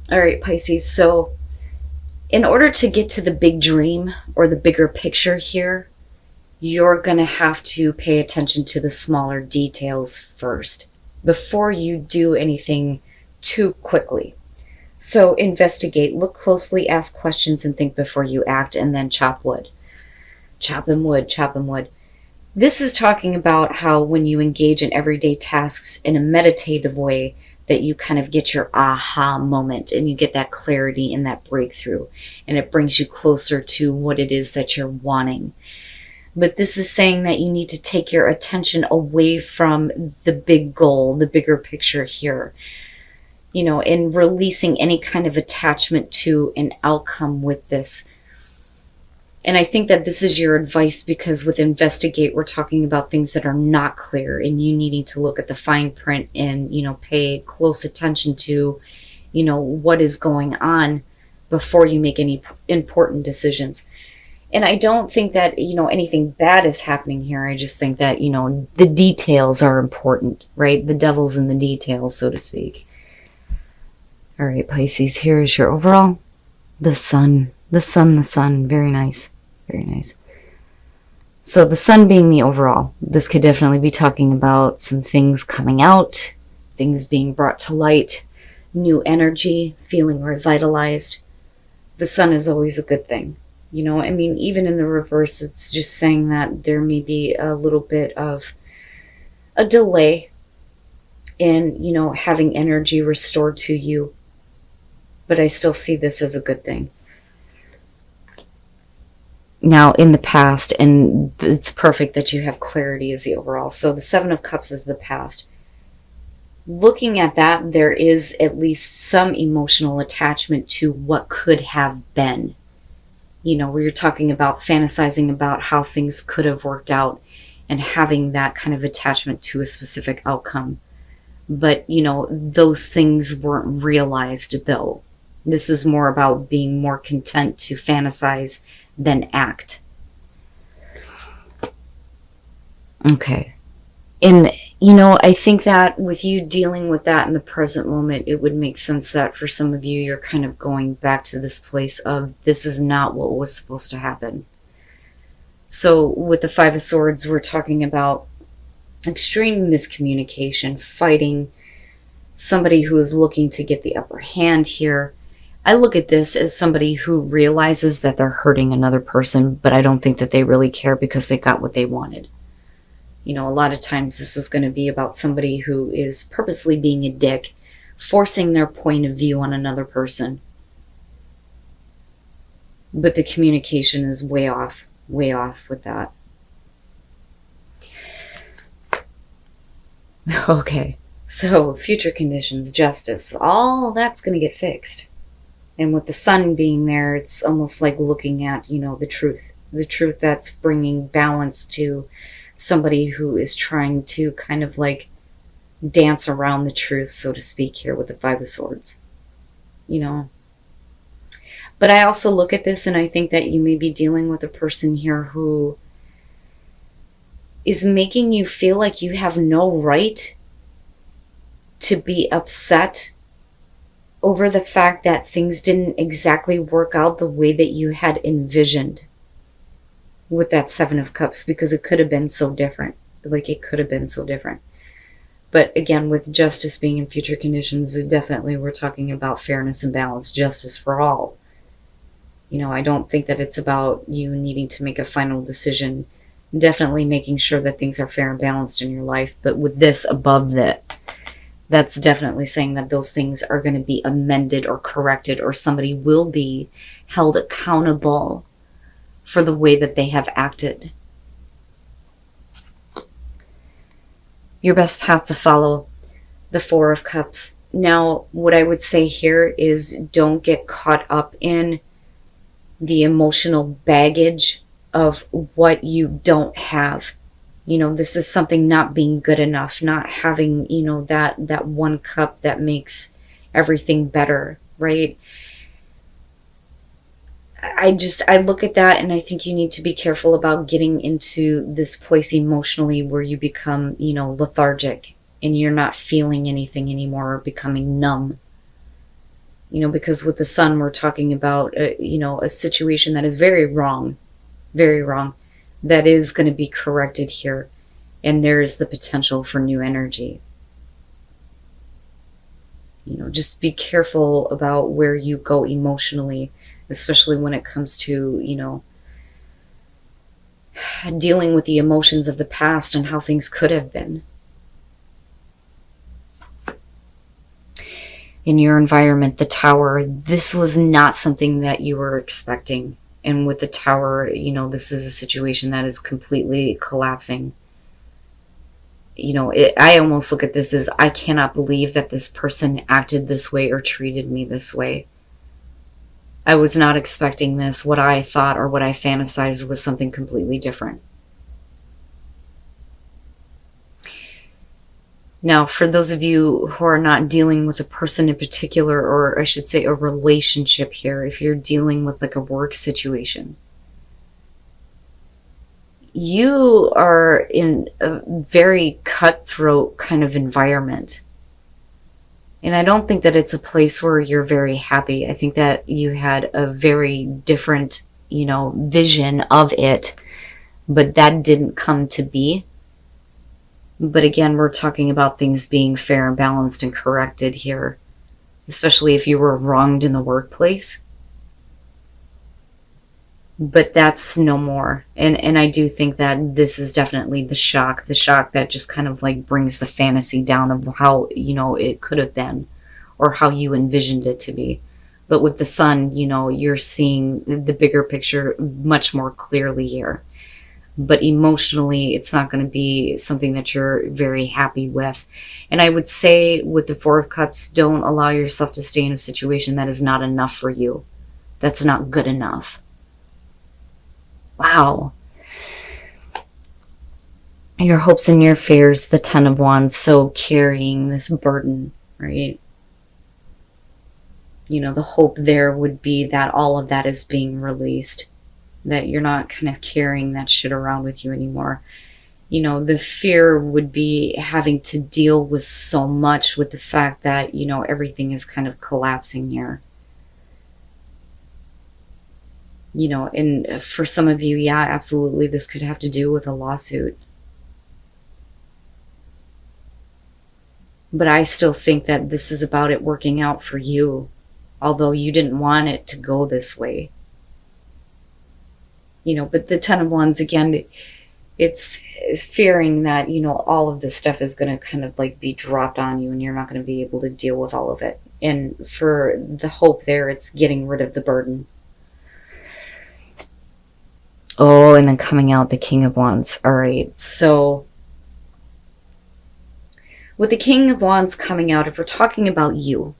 All right, Pisces. So, in order to get to the big dream or the bigger picture here, you're going to have to pay attention to the smaller details first before you do anything too quickly. So, investigate, look closely, ask questions, and think before you act, and then chop wood. Chopping wood, chopping wood. This is talking about how when you engage in everyday tasks in a meditative way, that you kind of get your aha moment and you get that clarity and that breakthrough, and it brings you closer to what it is that you're wanting. But this is saying that you need to take your attention away from the big goal, the bigger picture here, in releasing any kind of attachment to an outcome with this. And I think that this is your advice because with investigate, we're talking about things that are not clear and you needing to look at the fine print and, pay close attention to, what is going on before you make any important decisions. And I don't think that, anything bad is happening here. I just think that, the details are important, right? The devil's in the details, so to speak. All right, Pisces, here's your overall. The sun, the sun, the sun. Very nice. Very nice. So the sun being the overall, this could definitely be talking about some things coming out, things being brought to light, new energy, feeling revitalized. The sun is always a good thing. Even in the reverse, it's just saying that there may be a little bit of a delay in, having energy restored to you. But I still see this as a good thing. Now, in the past, and it's perfect that you have clarity as the overall. So the Seven of Cups is the past. Looking at that, there is at least some emotional attachment to what could have been. Where you're talking about fantasizing about how things could have worked out and having that kind of attachment to a specific outcome. But, those things weren't realized though. This is more about being more content to fantasize than act. Okay. And, I think that with you dealing with that in the present moment, it would make sense that for some of you, you're kind of going back to this place of this is not what was supposed to happen. So with the Five of Swords, we're talking about extreme miscommunication, fighting, somebody who is looking to get the upper hand here. I look at this as somebody who realizes that they're hurting another person, but I don't think that they really care because they got what they wanted. A lot of times this is going to be about somebody who is purposely being a dick, forcing their point of view on another person. But the communication is way off with that. Okay, so future conditions, justice, all that's going to get fixed. And with the sun being there, it's almost like looking at, the truth that's bringing balance to somebody who is trying to kind of like dance around the truth, so to speak, here with the Five of Swords, But I also look at this and I think that you may be dealing with a person here who is making you feel like you have no right to be upset over the fact that things didn't exactly work out the way that you had envisioned with that Seven of Cups, because it could have been so different. It could have been so different. But again, with justice being in future conditions, definitely we're talking about fairness and balance, justice for all. I don't think that it's about you needing to make a final decision. Definitely making sure that things are fair and balanced in your life. But with this above that, that's definitely saying that those things are going to be amended or corrected, or somebody will be held accountable for the way that they have acted. Your best path to follow, the Four of Cups. Now, what I would say here is don't get caught up in the emotional baggage of what you don't have. This is something not being good enough, not having, that one cup that makes everything better, right? I look at that and I think you need to be careful about getting into this place emotionally where you become, lethargic and you're not feeling anything anymore or becoming numb. because with the sun, we're talking about, a situation that is very wrong, very wrong, that is going to be corrected here. And there is the potential for new energy. Just be careful about where you go emotionally, especially when it comes to, dealing with the emotions of the past and how things could have been. In your environment, the tower, this was not something that you were expecting. And with the tower, this is a situation that is completely collapsing. I almost look at this as, I cannot believe that this person acted this way or treated me this way. I was not expecting this. What I thought or what I fantasized was something completely different. Now, for those of you who are not dealing with a person in particular, or I should say a relationship here, if you're dealing with like a work situation, you are in a very cutthroat kind of environment. And I don't think that it's a place where you're very happy. I think that you had a very different, vision of it, but that didn't come to be. But again, we're talking about things being fair and balanced and corrected here, especially if you were wronged in the workplace. But that's no more. And I do think that this is definitely the shock that just kind of like brings the fantasy down of how, it could have been or how you envisioned it to be. But with the sun, you're seeing the bigger picture much more clearly here. But emotionally, it's not going to be something that you're very happy with. And I would say with the Four of Cups, don't allow yourself to stay in a situation that is not enough for you. That's not good enough. Wow. Your hopes and your fears, the Ten of Wands, so carrying this burden, right? The hope there would be that all of that is being released, that you're not kind of carrying that shit around with you anymore. The fear would be having to deal with so much with the fact that, everything is kind of collapsing here. And for some of you, yeah, absolutely, this could have to do with a lawsuit. But I still think that this is about it working out for you, although you didn't want it to go this way. But the Ten of Wands, again, it's fearing that, all of this stuff is going to kind of like be dropped on you and you're not going to be able to deal with all of it. And for the hope there, it's getting rid of the burden. Oh, and then coming out the King of Wands. All right, so with the King of Wands coming out, if we're talking about you,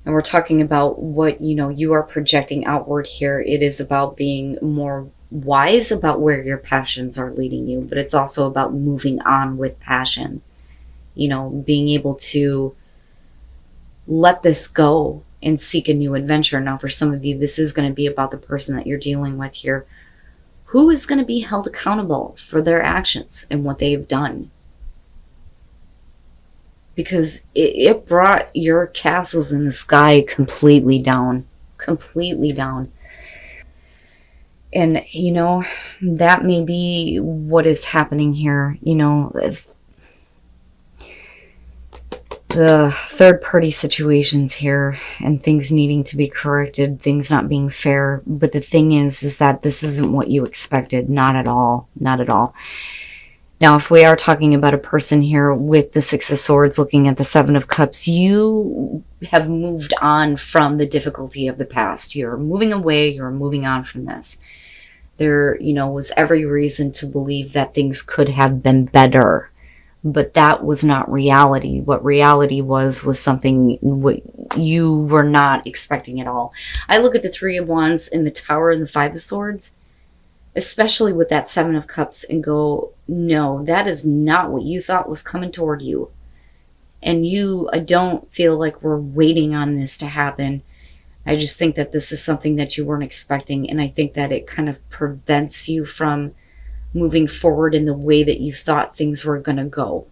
and we're talking about what, you are projecting outward here, it is about being more wise about where your passions are leading you, but it's also about moving on with passion. Being able to let this go and seek a new adventure. Now, for some of you, this is going to be about the person that you're dealing with here, who is going to be held accountable for their actions and what they've done. Because it brought your castles in the sky completely down. Completely down. And, that may be what is happening here. The third party situations here and things needing to be corrected, things not being fair. But the thing is that this isn't what you expected. Not at all. Not at all. Now, if we are talking about a person here with the Six of Swords, looking at the Seven of Cups, you have moved on from the difficulty of the past. You're moving away. You're moving on from this. There, was every reason to believe that things could have been better. But that was not reality. What reality was something you were not expecting at all. I look at the Three of Wands in the Tower and the Five of Swords, especially with that Seven of Cups, and go, no, that is not what you thought was coming toward you. And I don't feel like we're waiting on this to happen. I just think that this is something that you weren't expecting. And I think that it kind of prevents you from moving forward in the way that you thought things were going to go.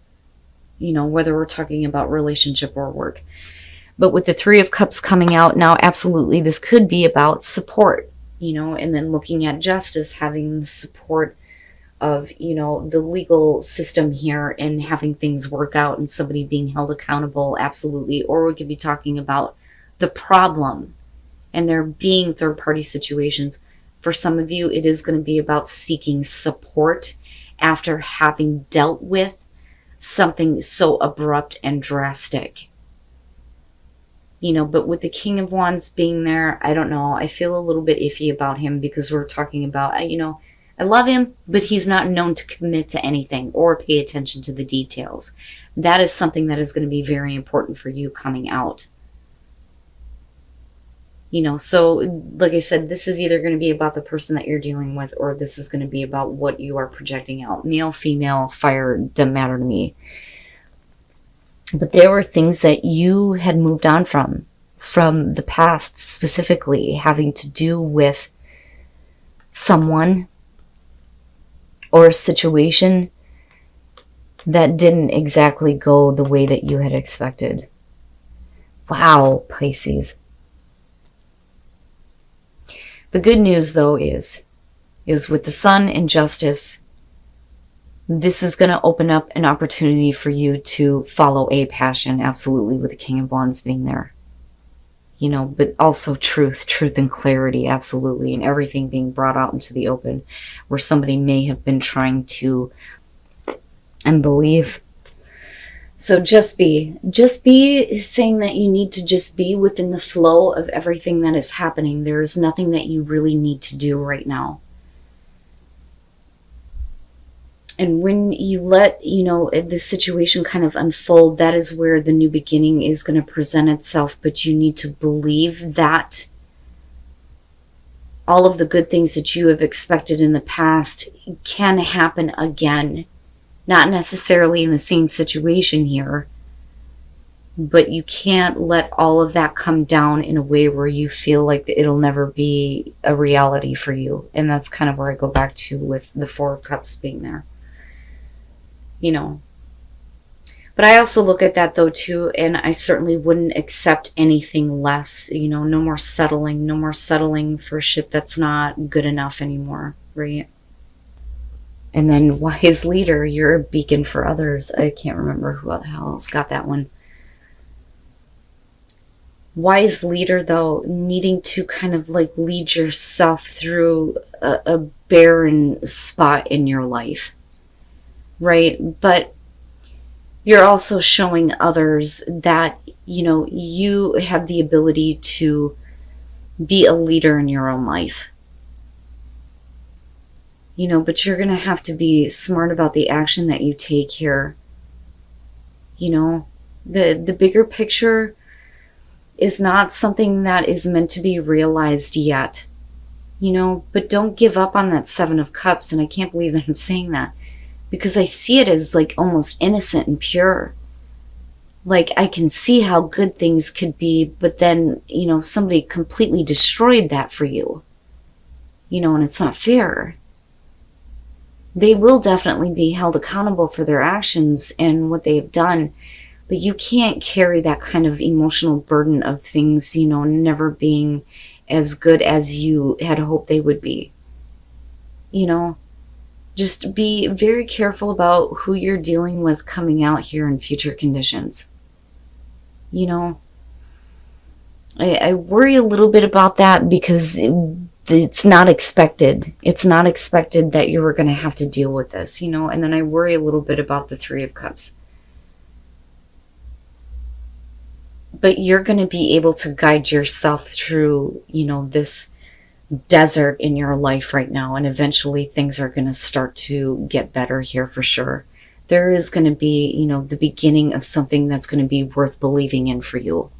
Whether we're talking about relationship or work. But with the Three of Cups coming out now, absolutely, this could be about support, and then looking at justice, having the support of, the legal system here and having things work out and somebody being held accountable, absolutely. Or we could be talking about the problem and there being third-party situations. For some of you, it is going to be about seeking support after having dealt with something so abrupt and drastic. But with the King of Wands being there, I don't know. I feel a little bit iffy about him because we're talking about, I love him, but he's not known to commit to anything or pay attention to the details. That is something that is going to be very important for you coming out. So like I said, this is either going to be about the person that you're dealing with, or this is going to be about what you are projecting out. Male, female, fire, doesn't matter to me. But there were things that you had moved on from the past, specifically having to do with someone or a situation that didn't exactly go the way that you had expected. Wow, Pisces. The good news, though, is with the Sun and Justice, this is going to open up an opportunity for you to follow a passion, absolutely, with the King of Wands being there. But also truth and clarity, absolutely, and everything being brought out into the open, where somebody may have been trying to and believe. So just be saying that you need to just be within the flow of everything that is happening. There is nothing that you really need to do right now. And when you let, the situation kind of unfold, that is where the new beginning is going to present itself. But you need to believe that all of the good things that you have expected in the past can happen again. Not necessarily in the same situation here, but you can't let all of that come down in a way where you feel like it'll never be a reality for you. And that's kind of where I go back to with the Four of Cups being there. But I also look at that, though, too, and I certainly wouldn't accept anything less. No more settling for shit that's not good enough anymore, right? And then Wise Leader, you're a beacon for others. I can't remember who the hell else got that one. Wise Leader, though, needing to kind of like lead yourself through a barren spot in your life, right? But you're also showing others that, you have the ability to be a leader in your own life. But you're going to have to be smart about the action that you take here. The bigger picture is not something that is meant to be realized yet. But don't give up on that Seven of Cups. And I can't believe that I'm saying that, because I see it as like almost innocent and pure. Like, I can see how good things could be, but then, somebody completely destroyed that for you. And it's not fair. They will definitely be held accountable for their actions and what they have done, but you can't carry that kind of emotional burden of things, never being as good as you had hoped they would be. Just be very careful about who you're dealing with coming out here in future conditions. I worry a little bit about that because it's not expected. It's not expected that you were going to have to deal with this, and then I worry a little bit about the Three of Cups. But you're going to be able to guide yourself through, this desert in your life right now, and eventually things are going to start to get better here for sure. There is going to be, the beginning of something that's going to be worth believing in for you.